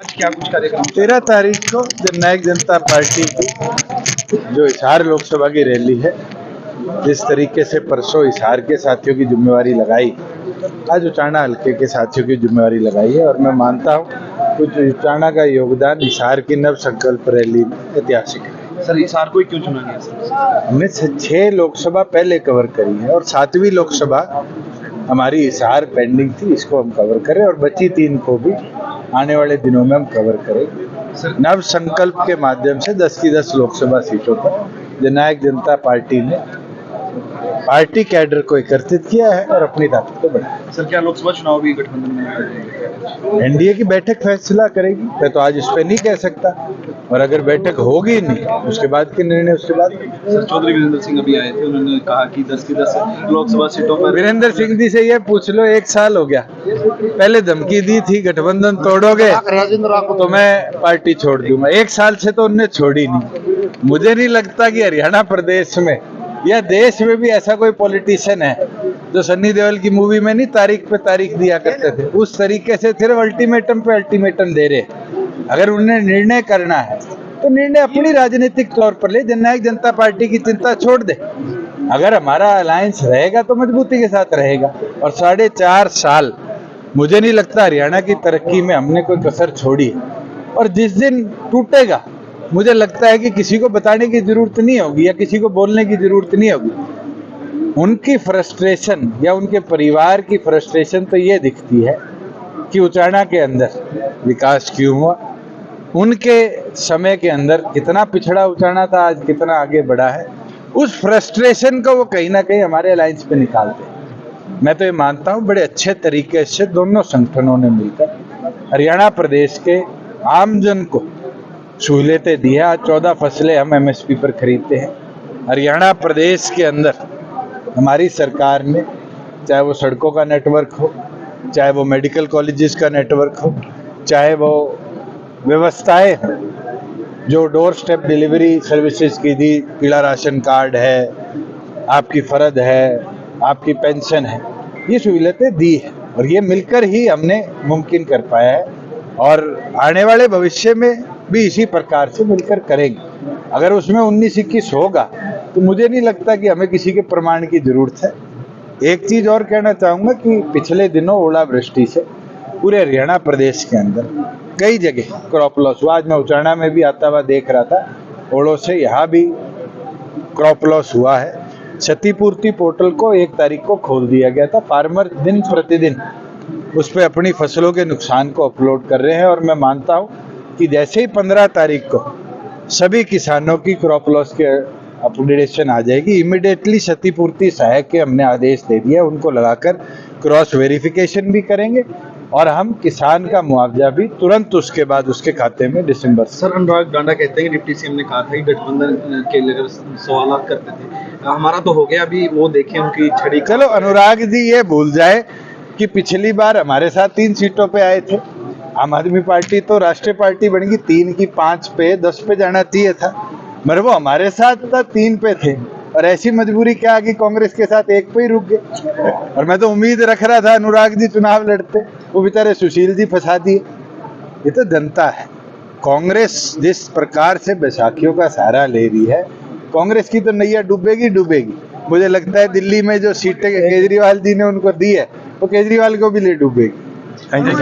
आज क्या कुछ कार्यक्रम 13 तारीख को जननायक जनता पार्टी की जो हिसार लोकसभा की रैली है, जिस तरीके से परसों हिसार के साथियों की जिम्मेवारी लगाई, आज उचाना हल्के के साथियों की जिम्मेवारी लगाई है। और मैं मानता हूँ कुछ उचाना का योगदान हिसार की नव संकल्प रैली में ऐतिहासिक है। सर हिसार को ही क्यों चुना गया सर? हमने 6 लोकसभा पहले कवर करी है और 7वीं लोकसभा हमारी हिसार पेंडिंग थी, इसको हम कवर करें और बची 3 को भी आने वाले दिनों में हम कवर करेंगे। नव संकल्प के माध्यम से 10 की 10 लोकसभा सीटों पर जननायक जनता पार्टी ने पार्टी कैडर को एकत्रित किया है और अपनी ताकत को बढ़ाया। सर क्या लोकसभा चुनाव भी गठबंधन में लड़ेंगे? एनडीए की बैठक फैसला करेगी, मैं तो आज इस पे नहीं कह सकता, और अगर बैठक होगी नहीं उसके बाद के निर्णय उसके बाद। सर चौधरी वीरेंद्र सिंह अभी आए थे, उन्होंने कहा कि 10 की 10 लोकसभा सीटों पर। वीरेंद्र सिंह जी से ये पूछ लो, 1 साल हो गया, पहले धमकी दी थी गठबंधन तोड़ोगे तो मैं पार्टी छोड़ दूंगा। 1 साल से तो उनने छोड़ी नहीं। मुझे नहीं लगता कि हरियाणा प्रदेश में या देश में भी ऐसा कोई पॉलिटिशियन है जो सन्नी देओल की मूवी में नहीं तारीख पे तारीख दिया करते थे, उस तरीके से सिर्फ अल्टीमेटम पे अल्टीमेटम दे रहे। अगर उन्हें निर्णय करना है तो निर्णय अपनी राजनीतिक तौर पर ले, जननायक जनता पार्टी की चिंता छोड़ दे। अगर हमारा अलायंस रहेगा तो मजबूती के साथ रहेगा। और 4.5 साल मुझे नहीं लगता हरियाणा की तरक्की में हमने कोई कसर छोड़ी। और जिस दिन टूटेगा मुझे लगता है कि किसी को बताने की जरूरत नहीं होगी या किसी को बोलने की जरूरत नहीं होगी। उनकी फ्रस्ट्रेशन या उनके परिवार की फ्रस्ट्रेशन तो ये दिखती है कि उचाना के अंदर विकास क्यों हुआ, उनके समय के अंदर कितना पिछड़ा उचाना था, आज कितना आगे बढ़ा है। उस फ्रस्ट्रेशन को वो कहीं ना कहीं हमारे अलायंस पे निकालते हैं। मैं तो ये मानता हूँ बड़े अच्छे तरीके से दोनों संगठनों ने मिलकर हरियाणा प्रदेश के आमजन को सहूलियतें दी है। आज 14 फसलें हम एमएसपी पर खरीदते हैं। हरियाणा प्रदेश के अंदर हमारी सरकार ने, चाहे वो सड़कों का नेटवर्क हो, चाहे वो मेडिकल कॉलेजेस का नेटवर्क हो, चाहे वो व्यवस्थाएं हो, जो डोर स्टेप डिलीवरी सर्विसेज की दी, पीला राशन कार्ड है, आपकी फर्द है, आपकी पेंशन है, ये सहूलियतें दी है और ये मिलकर ही हमने मुमकिन कर पाया है। और आने वाले भविष्य में भी इसी प्रकार से मिलकर करेंगे। अगर उसमें 19-21 होगा तो मुझे नहीं लगता कि हमें किसी के प्रमाण की जरूरत है। एक चीज और कहना चाहूंगा कि पिछले दिनों ओलावृष्टि से पूरे हरियाणा प्रदेश के अंदर कई जगह क्रॉप लॉस हुआ। आज मैं उचाना में भी आता हुआ देख रहा था, ओलों से यहाँ भी क्रॉप लॉस हुआ है। क्षतिपूर्ति पोर्टल को 1 तारीख को खोल दिया गया था। फार्मर दिन प्रतिदिन उस पर अपनी फसलों के नुकसान को अपलोड कर रहे हैं और मैं मानता हूं कि जैसे ही 15 तारीख को सभी किसानों की क्रॉप लॉस के अपडेशन आ जाएगी, इमीडिएटली क्षतिपूर्ति सहायक के हमने आदेश दे दिया, उनको लगाकर क्रॉस वेरिफिकेशन भी करेंगे और हम किसान का मुआवजा भी तुरंत उसके बाद उसके खाते में दिसंबर। सर अनुराग डांडा कहते हैं कि डिप्टी सीएम ने कहा था कि गठबंधन के लिए सवाल करते थे, हमारा तो हो गया, अभी वो देखें उनकी छड़ी। चलो अनुराग जी ये भूल जाए कि पिछली बार हमारे साथ 3 सीटों पे आए थे। आम आदमी पार्टी तो राष्ट्रीय पार्टी बन गई, 3 की 5 पे 10 पे जाना चाहिए था, मगर वो हमारे साथ था 3 पे थे और ऐसी मजबूरी क्या कि कांग्रेस के साथ 1 पे ही रुक गए। और मैं तो उम्मीद रख रहा था अनुराग जी चुनाव लड़ते, वो बेचारे सुशील जी फंसा दिए। ये तो जनता है। कांग्रेस जिस प्रकार से बैसाखियों का सहारा ले रही है, कांग्रेस की तो नैया डूबेगी डूबेगी। मुझे लगता है दिल्ली में जो सीटें केजरीवाल जी ने उनको दी है वो केजरीवाल को भी ले डूबेगी। Thank you.